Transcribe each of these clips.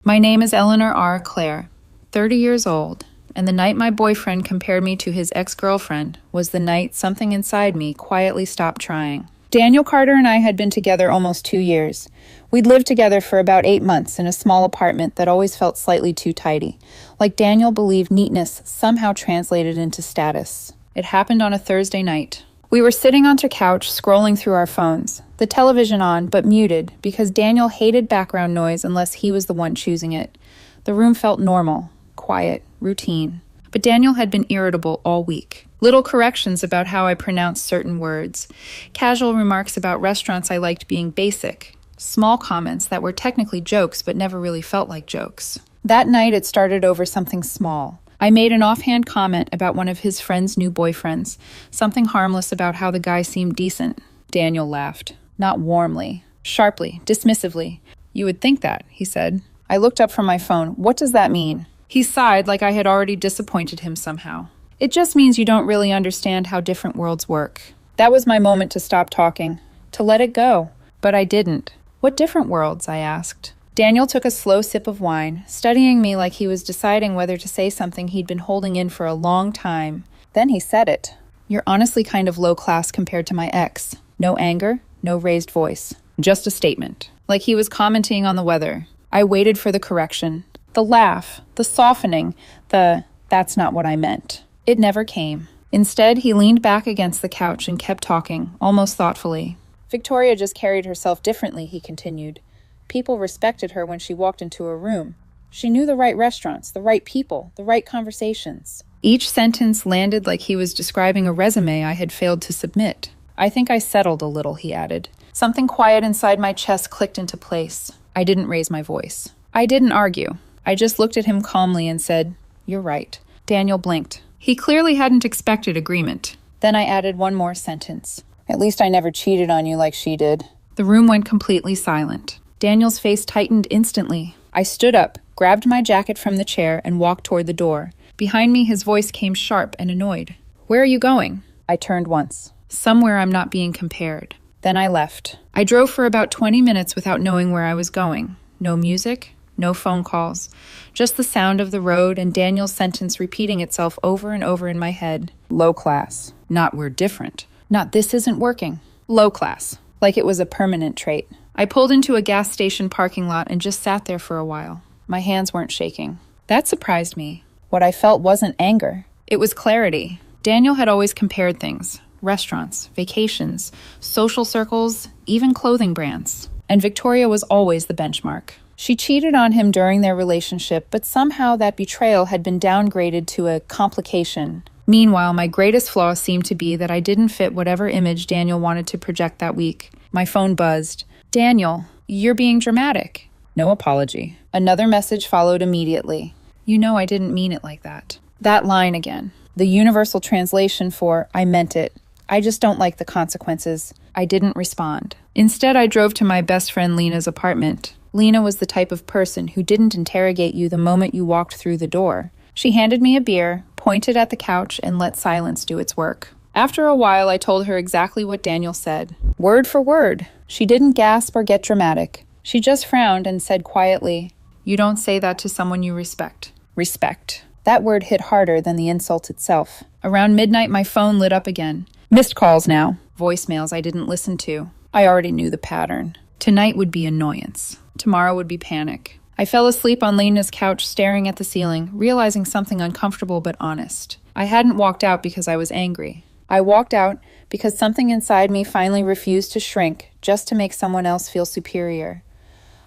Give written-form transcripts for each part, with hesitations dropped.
My name is Elellanar R. Clare, 30 years old, and the night my boyfriend compared me to his ex-girlfriend was the night something inside me quietly stopped trying. Daniel Carter and I had been together almost 2 years. We'd lived together for about 8 months in a small apartment that always felt slightly too tidy. Like Daniel believed neatness somehow translated into status. It happened on a Thursday night. We were sitting on a couch scrolling through our phones, the television on but muted because Daniel hated background noise unless he was the one choosing it. The room felt normal, quiet, routine. But Daniel had been irritable all week. Little corrections about how I pronounced certain words. Casual remarks about restaurants I liked being basic. Small comments that were technically jokes but never really felt like jokes. That night it started over something small. I made an offhand comment about one of his friend's new boyfriends, something harmless about how the guy seemed decent. Daniel laughed. Not warmly. Sharply, dismissively. "You would think that," he said. I looked up from my phone. "What does that mean?" He sighed like I had already disappointed him somehow. "It just means you don't really understand how different worlds work." That was my moment to stop talking, to let it go. But I didn't. "What different worlds?" I asked. Daniel took a slow sip of wine, studying me like he was deciding whether to say something he'd been holding in for a long time. Then he said it. "You're honestly kind of low class compared to my ex. No anger, no raised voice. Just a statement." Like he was commenting on the weather. I waited for the correction. The laugh, the softening, "that's not what I meant." It never came. Instead, he leaned back against the couch and kept talking, almost thoughtfully. "Victoria just carried herself differently," he continued. "People respected her when she walked into a room. She knew the right restaurants, the right people, the right conversations." Each sentence landed like he was describing a resume I had failed to submit. "I think I settled a little," he added. Something quiet inside my chest clicked into place. I didn't raise my voice. I didn't argue. I just looked at him calmly and said, "You're right." Daniel blinked. He clearly hadn't expected agreement. Then I added one more sentence. "At least I never cheated on you like she did." The room went completely silent. Daniel's face tightened instantly. I stood up, grabbed my jacket from the chair, and walked toward the door. Behind me, his voice came sharp and annoyed. "Where are you going?" I turned once. "Somewhere I'm not being compared." Then I left. I drove for about 20 minutes without knowing where I was going. No music, no phone calls, just the sound of the road and Daniel's sentence repeating itself over and over in my head. Low class. Not we're different. Not this isn't working. Low class. Like it was a permanent trait. I pulled into a gas station parking lot and just sat there for a while. My hands weren't shaking. That surprised me. What I felt wasn't anger. It was clarity. Daniel had always compared things. Restaurants, vacations, social circles, even clothing brands. And Victoria was always the benchmark. She cheated on him during their relationship, but somehow that betrayal had been downgraded to a complication. Meanwhile, my greatest flaw seemed to be that I didn't fit whatever image Daniel wanted to project that week. My phone buzzed. "Daniel, you're being dramatic." No apology. Another message followed immediately. "You know I didn't mean it like that." That line again. The universal translation for "I meant it. I just don't like the consequences." I didn't respond. Instead, I drove to my best friend Lena's apartment. Lena was the type of person who didn't interrogate you the moment you walked through the door. She handed me a beer, pointed at the couch, and let silence do its work. After a while, I told her exactly what Daniel said. Word for word. She didn't gasp or get dramatic. She just frowned and said quietly, "You don't say that to someone you respect." Respect. That word hit harder than the insult itself. Around midnight, my phone lit up again. Missed calls now. Voicemails I didn't listen to. I already knew the pattern. Tonight would be annoyance. Tomorrow would be panic. I fell asleep on Lena's couch staring at the ceiling, realizing something uncomfortable but honest. I hadn't walked out because I was angry. I walked out because something inside me finally refused to shrink just to make someone else feel superior.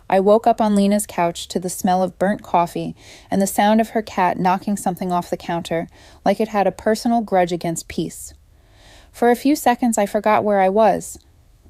I woke up on Lena's couch to the smell of burnt coffee and the sound of her cat knocking something off the counter, like it had a personal grudge against peace. For a few seconds I forgot where I was.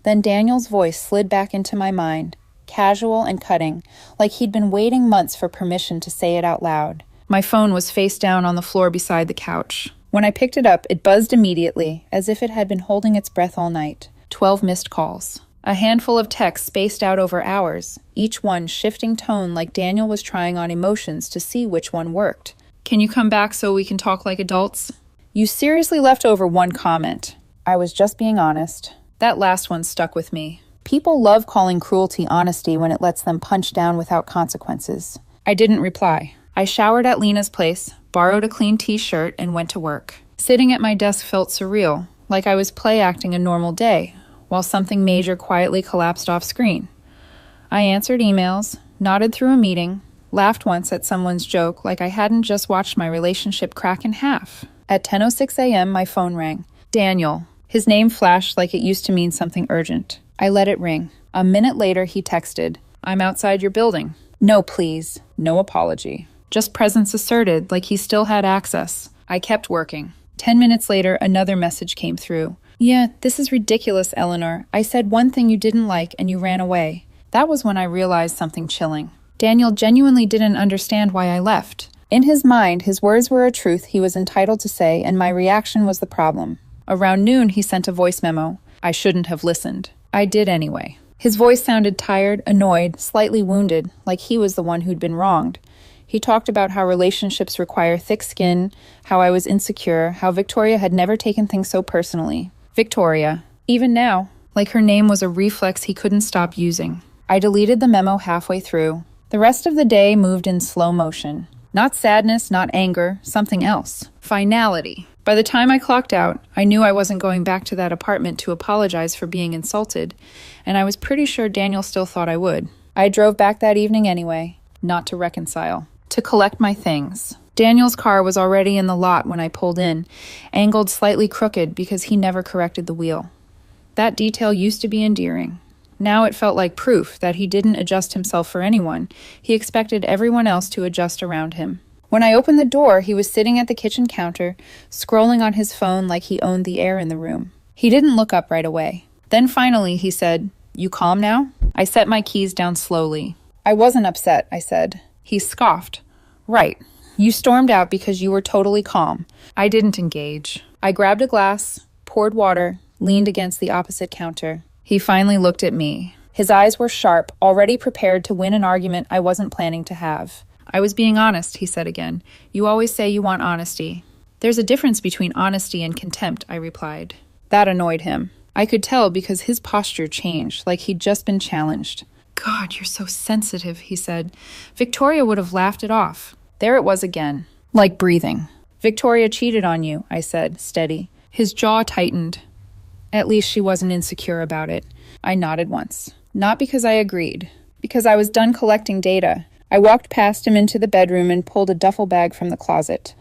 Then Daniel's voice slid back into my mind, casual and cutting, like he'd been waiting months for permission to say it out loud. My phone was face down on the floor beside the couch. When I picked it up, it buzzed immediately, as if it had been holding its breath all night. 12 missed calls. A handful of texts spaced out over hours, each one shifting tone like Daniel was trying on emotions to see which one worked. "Can you come back so we can talk like adults?" "You seriously left over one comment." "I was just being honest." That last one stuck with me. People love calling cruelty honesty when it lets them punch down without consequences. I didn't reply. I showered at Lena's place, borrowed a clean t-shirt, and went to work. Sitting at my desk felt surreal, like I was play acting a normal day, while something major quietly collapsed off screen. I answered emails, nodded through a meeting, laughed once at someone's joke like I hadn't just watched my relationship crack in half. At 10:06 a.m., my phone rang. Daniel. His name flashed like it used to mean something urgent. I let it ring. A minute later, he texted, "I'm outside your building." No please, no apology. Just presence asserted, like he still had access. I kept working. 10 minutes later, another message came through. "Yeah, this is ridiculous, Elellanar. I said one thing you didn't like and you ran away." That was when I realized something chilling. Daniel genuinely didn't understand why I left. In his mind, his words were a truth he was entitled to say, and my reaction was the problem. Around noon, he sent a voice memo. I shouldn't have listened. I did anyway. His voice sounded tired, annoyed, slightly wounded, like he was the one who'd been wronged. He talked about how relationships require thick skin, how I was insecure, how Victoria had never taken things so personally. Victoria. Even now, like her name was a reflex he couldn't stop using. I deleted the memo halfway through. The rest of the day moved in slow motion. Not sadness, not anger, something else. Finality. By the time I clocked out, I knew I wasn't going back to that apartment to apologize for being insulted, and I was pretty sure Daniel still thought I would. I drove back that evening anyway, not to reconcile, to collect my things. Daniel's car was already in the lot when I pulled in, angled slightly crooked because he never corrected the wheel. That detail used to be endearing. Now it felt like proof that he didn't adjust himself for anyone. He expected everyone else to adjust around him. When I opened the door, he was sitting at the kitchen counter, scrolling on his phone like he owned the air in the room. He didn't look up right away. Then finally he said, "You calm now?" I set my keys down slowly. "I wasn't upset," I said. He scoffed. "Right. You stormed out because you were totally calm." I didn't engage. I grabbed a glass, poured water, leaned against the opposite counter. He finally looked at me. His eyes were sharp, already prepared to win an argument I wasn't planning to have. "I was being honest," he said again. "You always say you want honesty." "There's a difference between honesty and contempt," I replied. That annoyed him. I could tell because his posture changed, like he'd just been challenged. "God, you're so sensitive," he said. "Victoria would have laughed it off." There it was again, like breathing. "Victoria cheated on you," I said, steady. His jaw tightened. At least she wasn't insecure about it. I nodded once. Not because I agreed. Because I was done collecting data. I walked past him into the bedroom and pulled a duffel bag from the closet.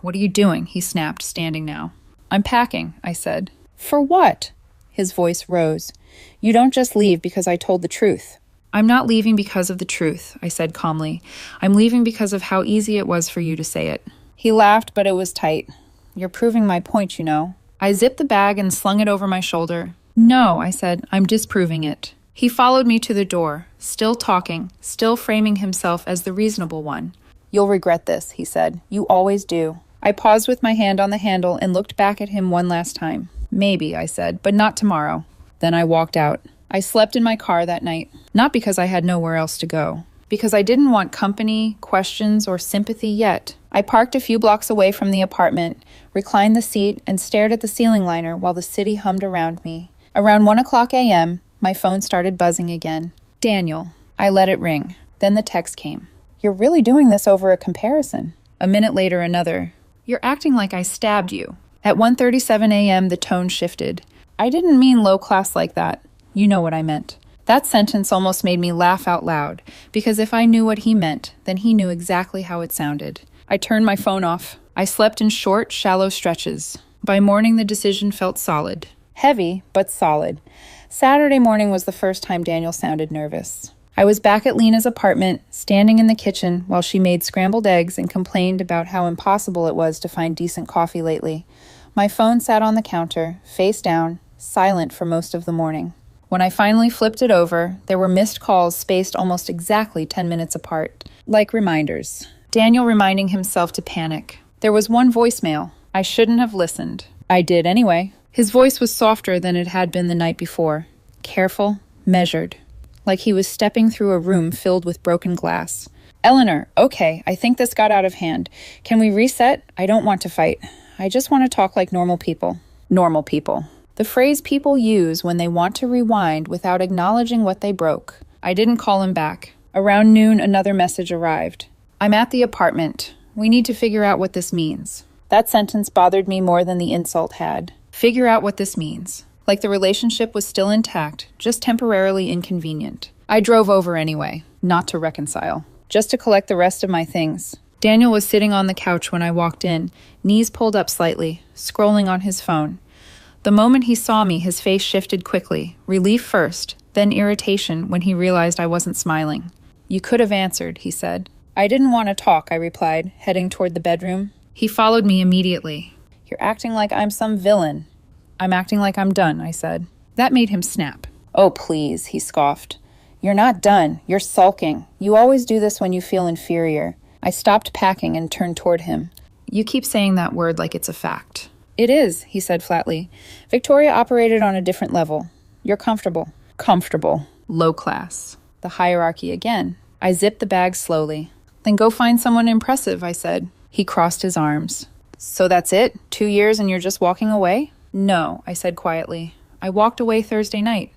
"What are you doing?" he snapped, standing now. "I'm packing," I said. "For what?" His voice rose. "You don't just leave because I told the truth." "I'm not leaving because of the truth," I said calmly. "I'm leaving because of how easy it was for you to say it." He laughed, but it was tight. "You're proving my point, you know." I zipped the bag and slung it over my shoulder. "No," I said, "I'm disproving it." He followed me to the door, still talking, still framing himself as the reasonable one. "You'll regret this," he said. "You always do." I paused with my hand on the handle and looked back at him one last time. "Maybe," I said, "but not tomorrow." Then I walked out. I slept in my car that night, not because I had nowhere else to go, because I didn't want company, questions, or sympathy yet. I parked a few blocks away from the apartment, reclined the seat, and stared at the ceiling liner while the city hummed around me. Around 1:00 a.m., my phone started buzzing again. "Daniel." I let it ring. Then the text came. "You're really doing this over a comparison." A minute later, another. "You're acting like I stabbed you." At 1:37 a.m., the tone shifted. I didn't mean low class like that. You know what I meant. That sentence almost made me laugh out loud, because if I knew what he meant, then he knew exactly how it sounded. I turned my phone off. I slept in short, shallow stretches. By morning, the decision felt solid. Heavy, but solid. Saturday morning was the first time Daniel sounded nervous. I was back at Lena's apartment, standing in the kitchen while she made scrambled eggs and complained about how impossible it was to find decent coffee lately. My phone sat on the counter, face down, silent for most of the morning. When I finally flipped it over, there were missed calls spaced almost exactly 10 minutes apart, like reminders. Daniel reminding himself to panic. There was one voicemail. I shouldn't have listened. I did anyway. His voice was softer than it had been the night before. Careful, measured. Like he was stepping through a room filled with broken glass. "Elellanar, okay, I think this got out of hand. Can we reset? I don't want to fight. I just want to talk like normal people." Normal people. The phrase people use when they want to rewind without acknowledging what they broke. I didn't call him back. Around noon, another message arrived. I'm at the apartment. We need to figure out what this means. That sentence bothered me more than the insult had. Figure out what this means. Like the relationship was still intact, just temporarily inconvenient. I drove over anyway, not to reconcile, just to collect the rest of my things. Daniel was sitting on the couch when I walked in, knees pulled up slightly, scrolling on his phone. The moment he saw me, his face shifted quickly, relief first, then irritation when he realized I wasn't smiling. You could have answered, he said. I didn't want to talk, I replied, heading toward the bedroom. He followed me immediately. You're acting like I'm some villain. I'm acting like I'm done, I said. That made him snap. Oh, please, he scoffed. You're not done. You're sulking. You always do this when you feel inferior. I stopped packing and turned toward him. You keep saying that word like it's a fact. It is, he said flatly. Victoria operated on a different level. You're comfortable. Comfortable. Low class. The hierarchy again. I zipped the bag slowly. Then go find someone impressive, I said. He crossed his arms. So that's it? 2 years and you're just walking away? No, I said quietly. I walked away Thursday night.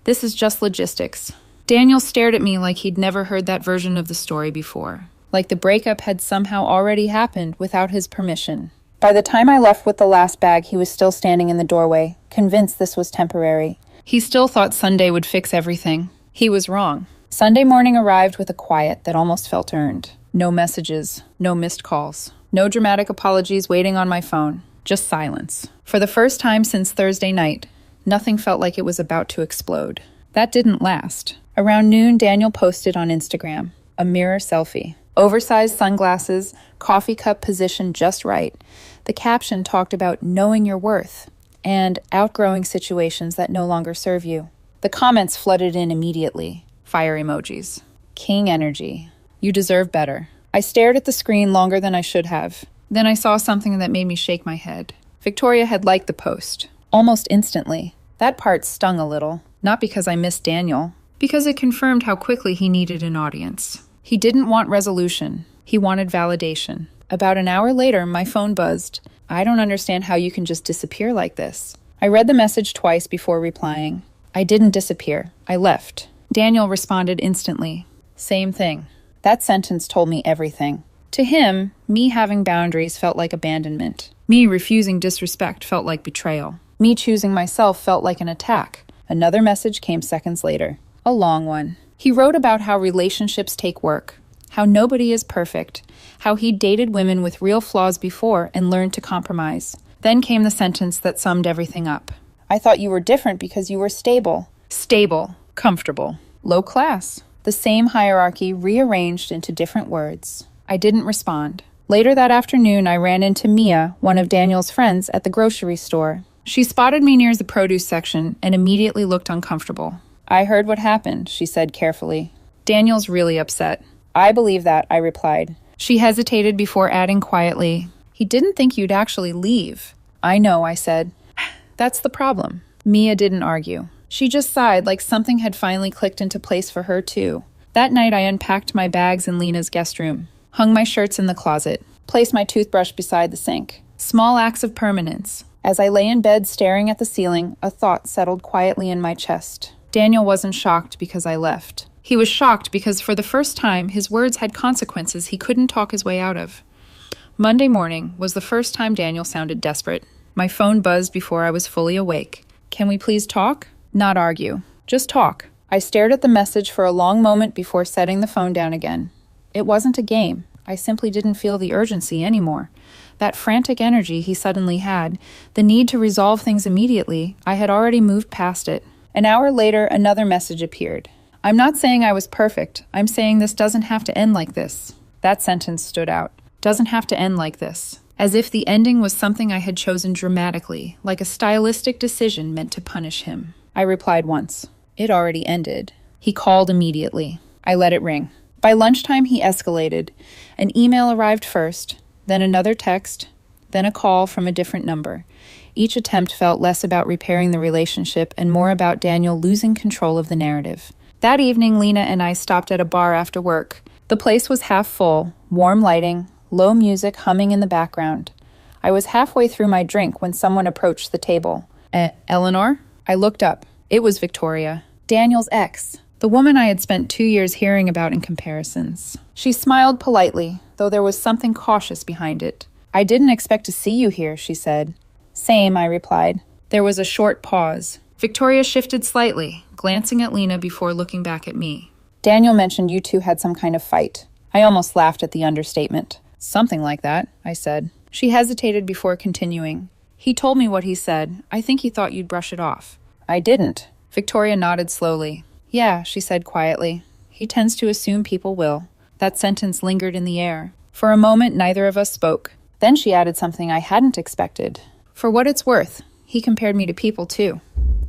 This is just logistics. Daniel stared at me like he'd never heard that version of the story before. Like the breakup had somehow already happened without his permission. By the time I left with the last bag, he was still standing in the doorway, convinced this was temporary. He still thought Sunday would fix everything. He was wrong. Sunday morning arrived with a quiet that almost felt earned. No messages, no missed calls, no dramatic apologies waiting on my phone, just silence. For the first time since Thursday night, nothing felt like it was about to explode. That didn't last. Around noon, Daniel posted on Instagram, a mirror selfie. Oversized sunglasses, coffee cup position just right. The caption talked about knowing your worth and outgrowing situations that no longer serve you. The comments flooded in immediately. Fire emojis. King energy. You deserve better. I stared at the screen longer than I should have. Then I saw something that made me shake my head. Victoria had liked the post. Almost instantly. That part stung a little. Not because I missed Daniel. Because it confirmed how quickly he needed an audience. He didn't want resolution. He wanted validation. About an hour later, my phone buzzed. I don't understand how you can just disappear like this. I read the message twice before replying. I didn't disappear. I left. Daniel responded instantly. Same thing. That sentence told me everything. To him, me having boundaries felt like abandonment. Me refusing disrespect felt like betrayal. Me choosing myself felt like an attack. Another message came seconds later. A long one. He wrote about how relationships take work, how nobody is perfect, how he dated women with real flaws before and learned to compromise. Then came the sentence that summed everything up. I thought you were different because you were stable. Stable. Comfortable. Low class. The same hierarchy rearranged into different words. I didn't respond. Later that afternoon, I ran into Mia, one of Daniel's friends, at the grocery store. She spotted me near the produce section and immediately looked uncomfortable. I heard what happened, she said carefully. Daniel's really upset. I believe that, I replied. She hesitated before adding quietly, he didn't think you'd actually leave. I know, I said. That's the problem. Mia didn't argue. She just sighed like something had finally clicked into place for her too. That night I unpacked my bags in Lena's guest room, hung my shirts in the closet, placed my toothbrush beside the sink. Small acts of permanence. As I lay in bed staring at the ceiling, a thought settled quietly in my chest. Daniel wasn't shocked because I left. He was shocked because for the first time, his words had consequences he couldn't talk his way out of. Monday morning was the first time Daniel sounded desperate. My phone buzzed before I was fully awake. Can we please talk? Not argue. Just talk. I stared at the message for a long moment before setting the phone down again. It wasn't a game. I simply didn't feel the urgency anymore. That frantic energy he suddenly had, the need to resolve things immediately, I had already moved past it. An hour later, another message appeared. I'm not saying I was perfect. I'm saying this doesn't have to end like this. That sentence stood out. Doesn't have to end like this. As if the ending was something I had chosen dramatically, like a stylistic decision meant to punish him. I replied once. It already ended. He called immediately. I let it ring. By lunchtime, he escalated. An email arrived first, then another text, then a call from a different number. Each attempt felt less about repairing the relationship and more about Daniel losing control of the narrative. That evening, Lena and I stopped at a bar after work. The place was half full, warm lighting, low music humming in the background. I was halfway through my drink when someone approached the table. Elellanar? I looked up. It was Victoria. Daniel's ex. The woman I had spent 2 years hearing about in comparisons. She smiled politely, though there was something cautious behind it. "I didn't expect to see you here," she said. "Same," I replied. There was a short pause. Victoria shifted slightly, glancing at Lena before looking back at me. "Daniel mentioned you two had some kind of fight." I almost laughed at the understatement. "Something like that," I said. She hesitated before continuing. "He told me what he said. I think he thought you'd brush it off." "I didn't." Victoria nodded slowly. "Yeah," she said quietly. "He tends to assume people will." That sentence lingered in the air. For a moment, neither of us spoke. Then she added something I hadn't expected. "For what it's worth, he compared me to people too.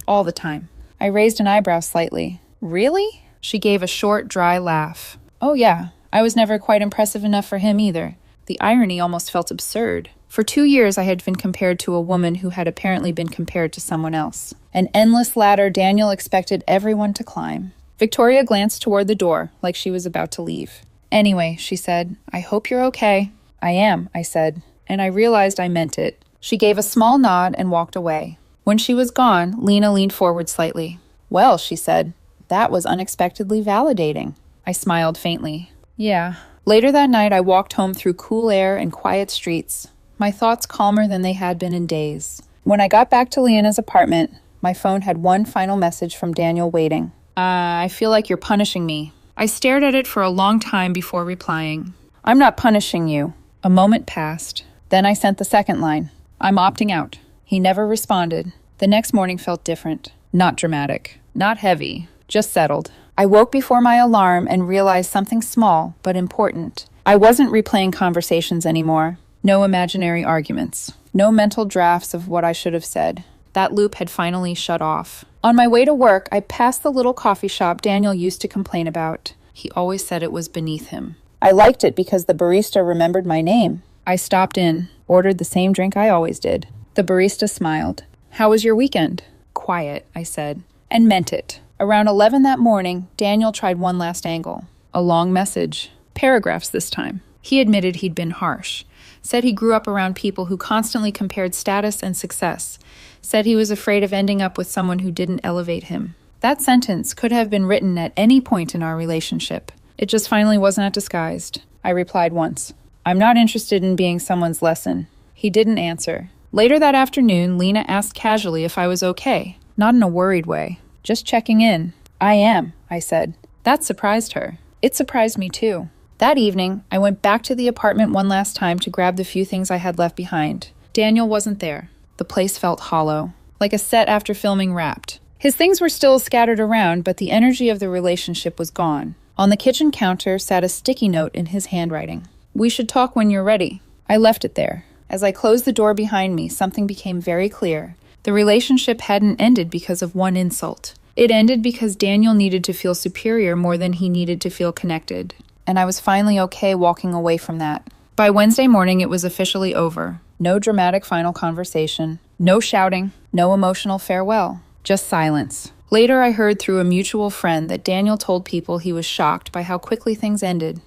All the time." I raised an eyebrow slightly. "Really?" She gave a short, dry laugh. "Oh yeah, I was never quite impressive enough for him either." The irony almost felt absurd. For 2 years I had been compared to a woman who had apparently been compared to someone else. An endless ladder Daniel expected everyone to climb. Victoria glanced toward the door, like she was about to leave. "Anyway," she said, "I hope you're okay." "I am," I said, and I realized I meant it. She gave a small nod and walked away. When she was gone, Lena leaned forward slightly. "Well," she said, "that was unexpectedly validating." I smiled faintly. "Yeah." Later that night, I walked home through cool air and quiet streets, my thoughts calmer than they had been in days. When I got back to Leanna's apartment, my phone had one final message from Daniel waiting. I feel like you're punishing me." I stared at it for a long time before replying. "I'm not punishing you." A moment passed. Then I sent the second line. "I'm opting out." He never responded. The next morning felt different. Not dramatic. Not heavy. Just settled. I woke before my alarm and realized something small, but important. I wasn't replaying conversations anymore. No imaginary arguments. No mental drafts of what I should have said. That loop had finally shut off. On my way to work, I passed the little coffee shop Daniel used to complain about. He always said it was beneath him. I liked it because the barista remembered my name. I stopped in, ordered the same drink I always did. The barista smiled. "How was your weekend?" "Quiet," I said, and meant it. Around 11 that morning, Daniel tried one last angle. A long message. Paragraphs this time. He admitted he'd been harsh. Said he grew up around people who constantly compared status and success. Said he was afraid of ending up with someone who didn't elevate him. That sentence could have been written at any point in our relationship. It just finally wasn't that disguised. I replied once. "I'm not interested in being someone's lesson." He didn't answer. Later that afternoon, Lena asked casually if I was okay. Not in a worried way. Just checking in. "I am," I said. That surprised her. It surprised me too. That evening, I went back to the apartment one last time to grab the few things I had left behind. Daniel wasn't there. The place felt hollow, like a set after filming Wrapped. His things were still scattered around, but the energy of the relationship was gone. On the kitchen counter sat a sticky note in his handwriting. "We should talk when you're ready." I left it there. As I closed the door behind me, something became very clear. The relationship hadn't ended because of one insult. It ended because Daniel needed to feel superior more than he needed to feel connected. And I was finally okay walking away from that. By Wednesday morning, it was officially over. No dramatic final conversation. No shouting. No emotional farewell. Just silence. Later, I heard through a mutual friend that Daniel told people he was shocked by how quickly things ended.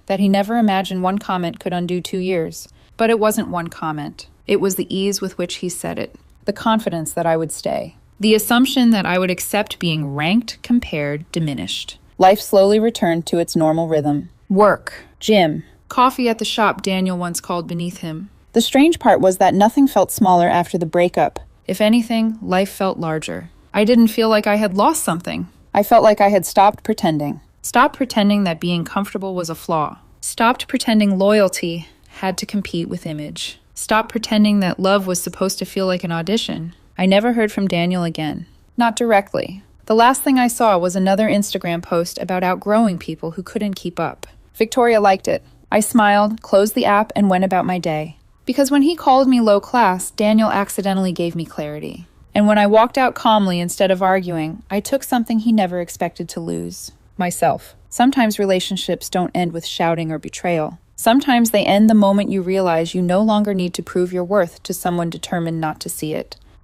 That he never imagined one comment could undo 2 years. But it wasn't one comment. It was the ease with which he said it. The confidence that I would stay. The assumption that I would accept being ranked, compared, diminished. Life slowly returned to its normal rhythm. Work, gym, coffee at the shop Daniel once called beneath him. The strange part was that nothing felt smaller after the breakup. If anything, life felt larger. I didn't feel like I had lost something. I felt like I had stopped pretending. Stopped pretending that being comfortable was a flaw. Stopped pretending loyalty had to compete with image. Stopped pretending that love was supposed to feel like an audition. I never heard from Daniel again. Not directly. The last thing I saw was another Instagram post about outgrowing people who couldn't keep up. Victoria liked it. I smiled, closed the app, and went about my day. Because when he called me low class, Daniel accidentally gave me clarity. And when I walked out calmly instead of arguing, I took something he never expected to lose. Myself. Sometimes relationships don't end with shouting or betrayal. Sometimes they end the moment you realize you no longer need to prove your worth to someone determined not to see it.